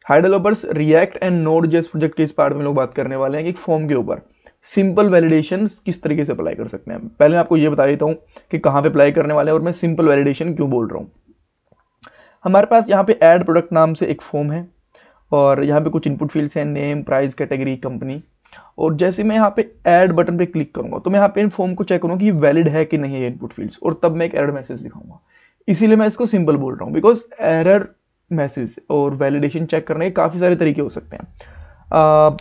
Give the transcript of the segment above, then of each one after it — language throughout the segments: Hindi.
High developers react and node JS project के इस पार्ट में लोग बात करने वाले हैं कि एक फॉर्म के ऊपर सिंपल वैलिडेशन किस तरीके से अप्लाई कर सकते हैं। पहले मैं आपको ये बता देता हूँ कि कहाँ पे अप्लाई करने वाले हैं और मैं सिंपल वैलिडेशन क्यों बोल रहा हूँ। हमारे पास यहाँ पे ऐड प्रोडक्ट नाम से एक फॉर्म है और यहाँ पे कुछ इनपुट फील्ड्स हैं, नेम, प्राइस, कैटेगरी, कंपनी। और जैसे मैं यहाँ पे ऐड बटन पे क्लिक करूंगा तो मैं यहाँ पे इन फॉर्म को चेक करूंगा कि वैलिड है कि नहीं है ये इनपुट फील्ड्स, और तब मैं एक एरर मैसेज दिखाऊंगा। इसीलिए मैं इसको सिंपल बोल रहा हूँ, बिकॉज एरर मैसेज और वैलिडेशन चेक करने के काफ़ी सारे तरीके हो सकते हैं।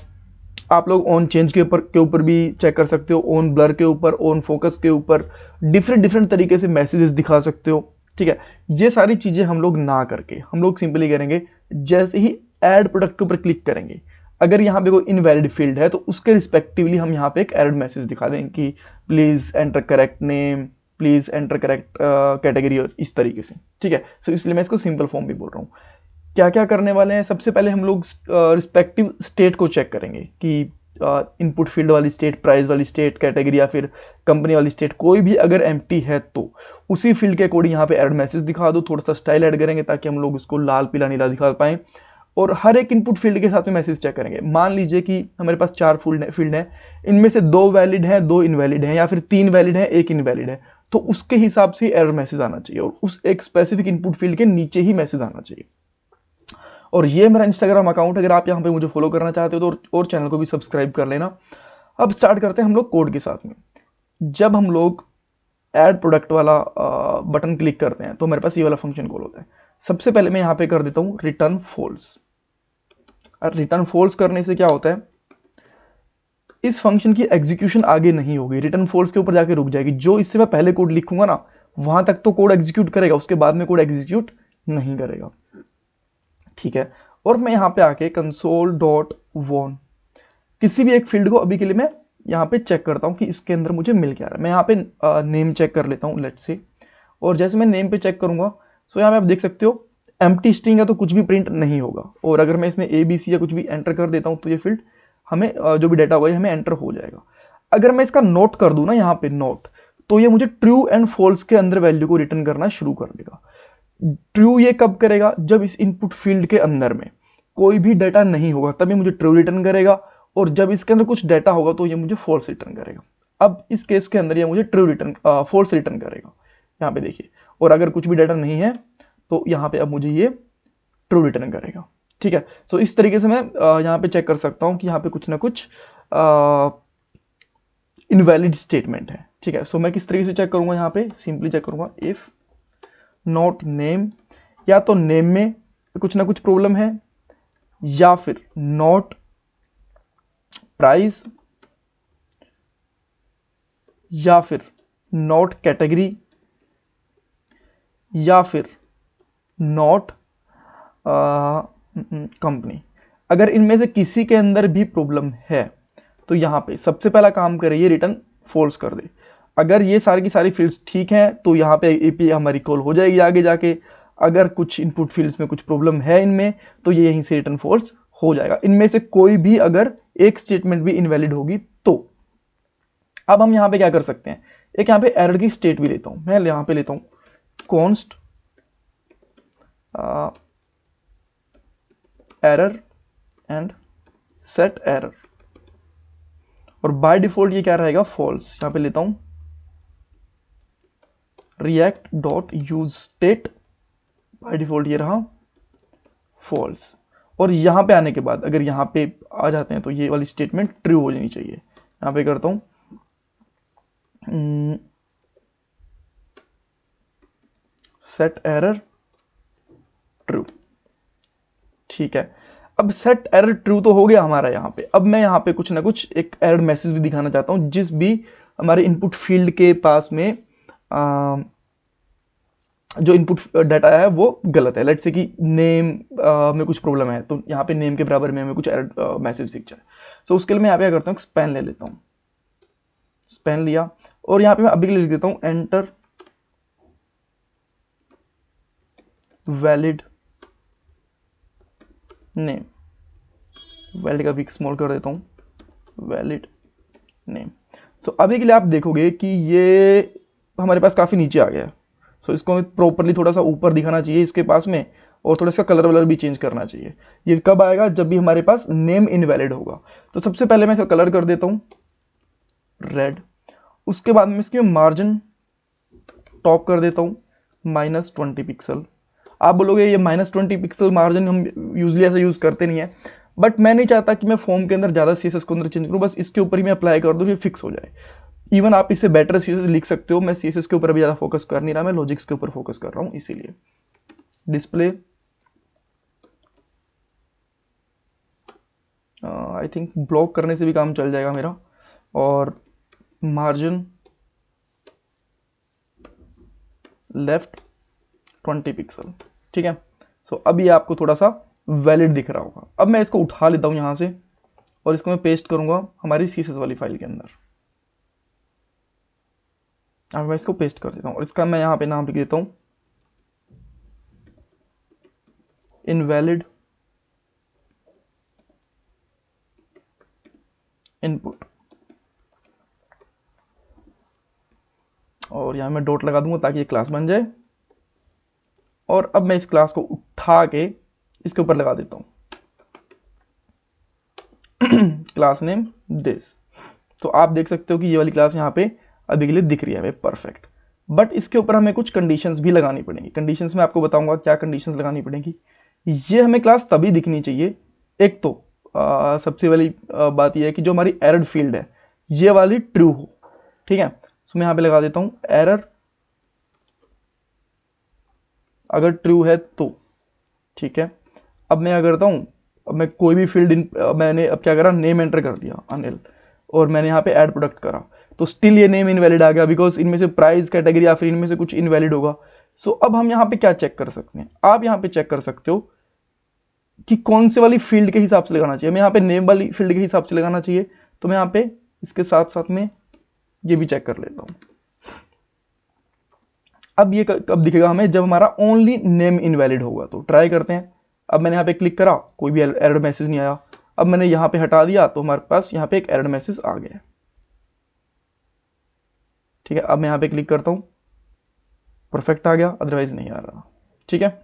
आप लोग ऑन चेंज के ऊपर भी चेक कर सकते हो, ऑन ब्लर के ऊपर, ऑन फोकस के ऊपर, डिफरेंट डिफरेंट तरीके से मैसेजेस दिखा सकते हो। ठीक है, ये सारी चीज़ें हम लोग ना करके हम लोग सिंपली करेंगे, जैसे ही ऐड प्रोडक्ट के ऊपर क्लिक करेंगे, अगर यहाँ पे कोई इनवैलिड फील्ड है तो उसके रिस्पेक्टिवली हम यहाँ पे एक एरर मैसेज दिखा दें कि please enter correct name, please enter correct category, और इस तरीके से। ठीक है, सो इसलिए मैं इसको सिंपल फॉर्म भी बोल रहा हूँ। क्या क्या करने वाले हैं, सबसे पहले हम लोग रिस्पेक्टिव स्टेट को चेक करेंगे कि इनपुट फील्ड वाली स्टेट, प्राइस वाली स्टेट, कैटेगरी या फिर कंपनी वाली स्टेट कोई भी अगर एम्प्टी है तो उसी फील्ड के अकॉर्डिंग यहाँ पे एड मैसेज दिखा दो। थोड़ा सा स्टाइल ऐड करेंगे ताकि हम लोग उसको लाल पीला नीला दिखा पाएं, और हर एक इनपुट फील्ड के साथ में मैसेज चेक करेंगे। मान लीजिए कि हमारे पास 4 फील्ड है, इनमें से 2 वैलिड हैं, 2 इनवैलिड हैं, या फिर 3 वैलिड हैं, 1 इनवैलिड है, तो उसके हिसाब से एरर मैसेज आना चाहिए और उस एक स्पेसिफिक इनपुट फील्ड के नीचे ही मैसेज आना चाहिए। और ये मेरा इंस्टाग्राम अकाउंट, अगर आप यहाँ पे मुझे फॉलो करना चाहते हो तो और चैनल को भी सब्सक्राइब कर लेना। अब स्टार्ट करते हैं हम लोग कोड के साथ में। जब हम लोग ऐड प्रोडक्ट वाला बटन क्लिक करते हैं तो मेरे पास ये वाला फंक्शन कॉल होता है। सबसे पहले मैं यहाँ पे कर देता हूँ रिटर्न फॉल्स। और रिटर्न फॉल्स करने से क्या होता है, इस फंक्शन की एग्जीक्यूशन आगे नहीं होगी, रिटर्न फॉल्स के ऊपर जाके रुक जाएगी। जो इससे मैं पहले कोड लिखूंगा ना, वहां तक तो कोड एग्जीक्यूट करेगा, उसके बाद में कोड एग्जीक्यूट नहीं करेगा। ठीक है, और मैं यहाँ पे आके कंसोल डॉट वॉन किसी भी एक फील्ड को अभी के लिए मैं यहाँ पे चेक करता हूँ कि इसके अंदर मुझे मिल क्या रहा है। मैं यहाँ पे नेम चेक कर लेता हूँ, लेट्स से। और जैसे मैं नेम पे चेक करूंगा, सो यहाँ पे आप देख सकते हो एम्प्टी स्ट्रिंग है तो कुछ भी प्रिंट नहीं होगा। और अगर मैं इसमें ABC या कुछ भी एंटर कर देता हूँ तो ये फील्ड हमें जो भी डाटा होगा हमें एंटर हो जाएगा। अगर मैं इसका नोट कर दूं ना यहाँ पे नोट, तो ये मुझे ट्रू एंड फॉल्स के अंदर वैल्यू को रिटर्न करना शुरू कर देगा। ट्रू ये कब करेगा, जब इस इनपुट फील्ड के अंदर में कोई भी डाटा नहीं होगा तभी मुझे ट्रू रिटर्न करेगा, और जब इसके अंदर कुछ डाटा होगा तो ये मुझे फॉल्स रिटर्न करेगा। अब इस केस के अंदर ये मुझे ट्रू रिटर्न फॉल्स रिटर्न करेगा, यहाँ पे देखिए। और अगर कुछ भी डाटा नहीं है तो यहाँ पे अब मुझे ये ट्रू रिटर्न करेगा। ठीक है, सो इस तरीके से मैं यहाँ पे चेक कर सकता हूँ कि यहाँ पे कुछ ना कुछ इनवैलिड स्टेटमेंट है। ठीक है, सो मैं किस तरीके से चेक करूंगा, यहाँ पे सिंपली चेक करूंगा इफ नॉट नेम, या तो नेम में कुछ ना कुछ प्रॉब्लम है, या फिर नॉट प्राइस, या फिर नॉट कैटेगरी, या फिर नॉट कंपनी। अगर इनमें से किसी के अंदर भी प्रॉब्लम है तो यहाँ पे सबसे पहला काम करे ये रिटर्न फॉल्स कर दे। अगर ये सारी की सारी फील्ड्स ठीक हैं तो यहाँ पे API हमारी कॉल हो जाएगी आगे जाके। अगर कुछ इनपुट फील्ड्स में कुछ प्रॉब्लम है इनमें तो ये यहीं से रिटर्न फॉल्स हो जाएगा। इनमें से कोई भी अगर एक स्टेटमेंट भी इनवैलिड होगी तो। अब हम यहाँ पे क्या कर सकते हैं, एक यहाँ पे एरर की स्टेट भी लेता हूँ मैं, यहाँ पे लेता हूँ const error and set error, और बाय डिफॉल्ट ये क्या रहेगा, फॉल्स। यहाँ पे लेता हूं react dot use state, by default ये रहा फॉल्स। और यहां पे आने के बाद अगर यहां पे आ जाते हैं तो ये वाली स्टेटमेंट ट्रू हो जानी चाहिए। यहां पे करता हूं सेट एरर ट्रू। ठीक है, अब सेट एरर ट्रू तो हो गया हमारा यहाँ पे। अब मैं यहाँ पे कुछ ना कुछ एक एरर मैसेज भी दिखाना चाहता हूँ, जिस भी हमारे इनपुट फील्ड के पास में जो इनपुट डाटा है वो गलत है। लेट्स से कि नेम में कुछ प्रॉब्लम है तो यहाँ पे नेम के बराबर में हमें कुछ एरर मैसेज दिख जाए। तो उसके लिए मैं यहाँ पे क्या करता हूँ, स्पैन ले लेता हूँ। स्पैन लिया और यहाँ पे मैं अभी के लिए लिख देता हूँ एंटर वैलिड नेम। वैलिड का भी स्मॉल कर देता हूँ, वैलिड नेम। सो अभी के लिए आप देखोगे कि ये हमारे पास काफ़ी नीचे आ गया है। सो इसको हमें प्रॉपरली थोड़ा सा ऊपर दिखाना चाहिए इसके पास में, और थोड़ा इसका कलर वलर भी चेंज करना चाहिए। ये कब आएगा? जब भी हमारे पास नेम इनवैलिड होगा। तो सबसे पहले मैं इसका कलर कर देता हूँ रेड, उसके बाद में इसकी मार्जिन टॉप कर देता हूँ -20 पिक्सल। आप बोलोगे ये -20 पिक्सल मार्जिन हम यूजली ऐसा यूज करते नहीं है, बट मैं नहीं चाहता कि मैं फॉर्म के अंदर ज़्यादा सीएसएस को अंदर चेंज करूँ, बस इसके ऊपर ही मैं अप्लाई कर दूँ, ये फिक्स हो जाए। इवन आप इससे बेटर सीएसएस लिख सकते हो। मैं सीएसएस के ऊपर भी ज़्यादा फोकस कर नहीं रहा, मैं लॉजिक्स के ऊपर फोकस कर रहा हूँ, इसीलिए। डिस्प्ले आई थिंक ब्लॉक करने से भी काम चल जाएगा मेरा, और मार्जिन लेफ्ट 20 पिक्सल, ठीक है। सो अब ये आपको थोड़ा सा वैलिड दिख रहा होगा। अब मैं इसको उठा लेता हूं यहां से और इसको मैं पेस्ट करूंगा हमारी सीएसएस वाली फाइल के अंदर। अब मैं इसको पेस्ट कर देता हूं और इसका मैं यहां पे नाम लिख देता हूं इनवैलिड इनपुट, और यहां मैं डॉट लगा दूंगा ताकि ये क्लास बन जाए। और अब मैं इस क्लास को उठा के इसके ऊपर लगा देता हूं क्लास नेम दिस। तो आप देख सकते हो कि ये वाली क्लास यहाँ पे अभी के लिए दिख रही है हमें परफेक्ट। बट इसके ऊपर हमें कुछ कंडीशंस भी लगानी पड़ेंगी। कंडीशंस में आपको बताऊंगा क्या कंडीशंस लगानी पड़ेगी। ये हमें क्लास तभी दिखनी चाहिए, एक तो सबसे वाली बात यह है कि जो हमारी एरर फील्ड है ये वाली ट्रू हो, ठीक है। तो मैं यहाँ पे लगा देता हूँ एरर अगर ट्रू है तो, ठीक है। अब मैं क्या करता हूँ, अब मैं कोई भी फील्ड मैंने अब क्या करा, नेम एंटर कर दिया अनिल, और मैंने यहाँ पे ऐड प्रोडक्ट करा, तो स्टिल ये नेम इनवैलिड आ गया, बिकॉज इनमें से प्राइस कैटेगरी या फिर इनमें से कुछ इनवैलिड होगा। सो अब हम यहाँ पे क्या चेक कर सकते हैं, आप यहाँ पे चेक कर सकते हो कि कौन से वाली फील्ड के हिसाब से लगाना चाहिए। मैं यहाँ पे नेम वाली फील्ड के हिसाब से लगाना चाहिए, तो मैं यहाँ पे इसके साथ साथ में ये भी चेक कर लेता हूँ। अब ये कब दिखेगा हमें, जब हमारा ओनली नेम इनवैलिड होगा। तो ट्राई करते हैं। अब मैंने यहाँ पे क्लिक करा, कोई भी एरर मैसेज नहीं आया। अब मैंने यहाँ पे हटा दिया तो हमारे पास यहाँ पे एक एरर मैसेज आ गया, ठीक है। अब मैं यहाँ पे क्लिक करता हूँ, परफेक्ट आ गया, अदरवाइज नहीं आ रहा, ठीक है।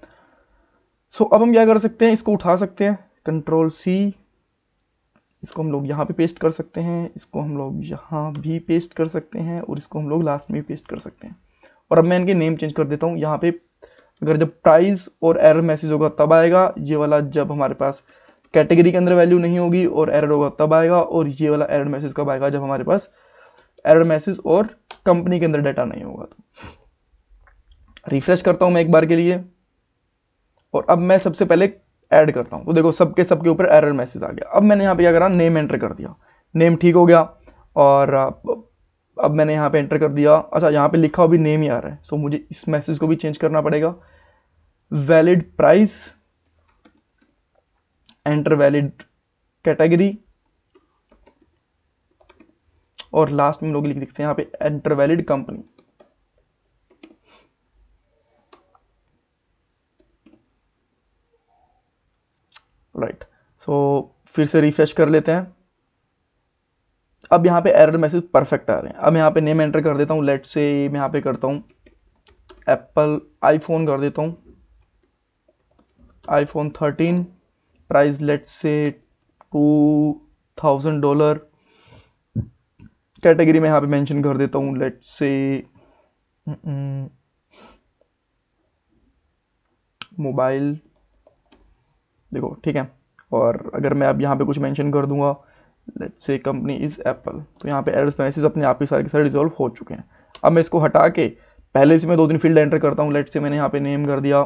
सो अब हम क्या कर सकते हैं, इसको उठा सकते हैं, Ctrl+C, इसको हम लोग यहाँ पे पेस्ट कर सकते हैं, इसको हम लोग यहाँ भी पेस्ट कर सकते हैं, और इसको हम लोग लास्ट में भी पेस्ट कर सकते हैं। और अब मैं इनके नेम चेंज कर देता हूँ। यहाँ पे अगर जब प्राइस और एरर मैसेज होगा तब आएगा ये वाला, जब हमारे पास कैटेगरी के अंदर वैल्यू नहीं होगी और एरर होगा तब आएगा। और ये वाला एरर मैसेज कब आएगा, जब हमारे पास एरर मैसेज और कंपनी के अंदर डाटा नहीं होगा। तो रिफ्रेश करता हूं मैं एक बार के लिए, और अब मैं सबसे पहले ऐड करता हूं। तो देखो सबके ऊपर एरर मैसेज आ गया। अब मैंने यहाँ पे क्या करा, नेम एंटर कर दिया, नेम ठीक हो गया। और अब मैंने यहाँ पे एंटर कर दिया, अच्छा यहाँ पे लिखा हुआ भी नेम ही आ रहा है, सो मुझे इस मैसेज को भी चेंज करना पड़ेगा। Valid price, enter valid category, और लास्ट में हम लोग लिख सकते हैं यहाँ पे एंटर वैलिड कंपनी। राइट, सो फिर से रिफ्रेश कर लेते हैं। अब यहाँ पे एरर मैसेज परफेक्ट आ रहे हैं। अब यहाँ पे नेम एंटर कर देता हूँ, लेट से मैं यहाँ पे करता हूँ एप्पल आईफोन कर देता हूँ, आईफोन 13, प्राइस लेट से $2000, कैटेगरी में यहाँ पे मेंशन कर देता हूँ लेट से मोबाइल, देखो ठीक है। और अगर मैं अब यहाँ पे कुछ मेंशन कर दूंगा, let's say company is Apple, तो यहाँ पे एरर मैसेज अपने आप ही सारे के सारे रिजॉल्व हो चुके हैं। अब मैं इसको हटा के पहले से मैं 2-3 फील्ड एंटर करता हूँ। लेट्स से मैंने यहाँ पे नेम कर दिया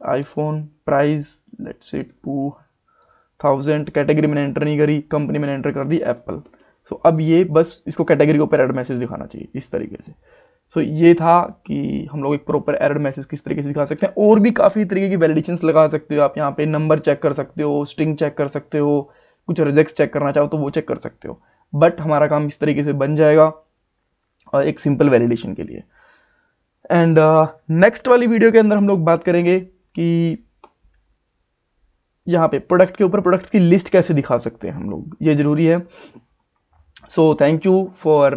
iPhone, price let's say 2000, category मैंने एंटर नहीं करी, कंपनी मैंने एंटर कर दी एप्पल। सो अब ये बस इसको कैटेगरी के ऊपर एरर मैसेज दिखाना चाहिए इस तरीके से। सो ये था कि हम लोग एक प्रॉपर एरर मैसेज किस तरीके से दिखा सकते हैं। और भी काफ़ी तरीके की वैलिडेशंस लगा सकते हो आप। यहाँ पे नंबर चेक कर सकते हो, स्ट्रिंग चेक कर सकते हो, कुछ रिजेक्ट्स चेक करना चाहो तो वो चेक कर सकते हो। बट हमारा काम इस तरीके से बन जाएगा और एक सिंपल वैलिडेशन के लिए। एंड नेक्स्ट वाली वीडियो के अंदर हम लोग बात करेंगे कि यहाँ पे प्रोडक्ट के ऊपर प्रोडक्ट की लिस्ट कैसे दिखा सकते हैं हम लोग, ये जरूरी है। So thank you for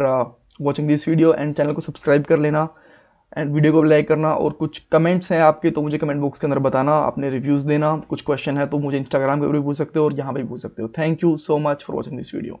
watching this video, and channel को सब्सक्राइब कर लेना। एंड वीडियो को लाइक करना, और कुछ कमेंट्स हैं आपके तो मुझे कमेंट बॉक्स के अंदर बताना, अपने रिव्यूज़ देना, कुछ क्वेश्चन है तो मुझे इंस्टाग्राम के ऊपर भी पूछ सकते हो और यहाँ पे भी पूछ सकते हो। Thank you so much for watching this video.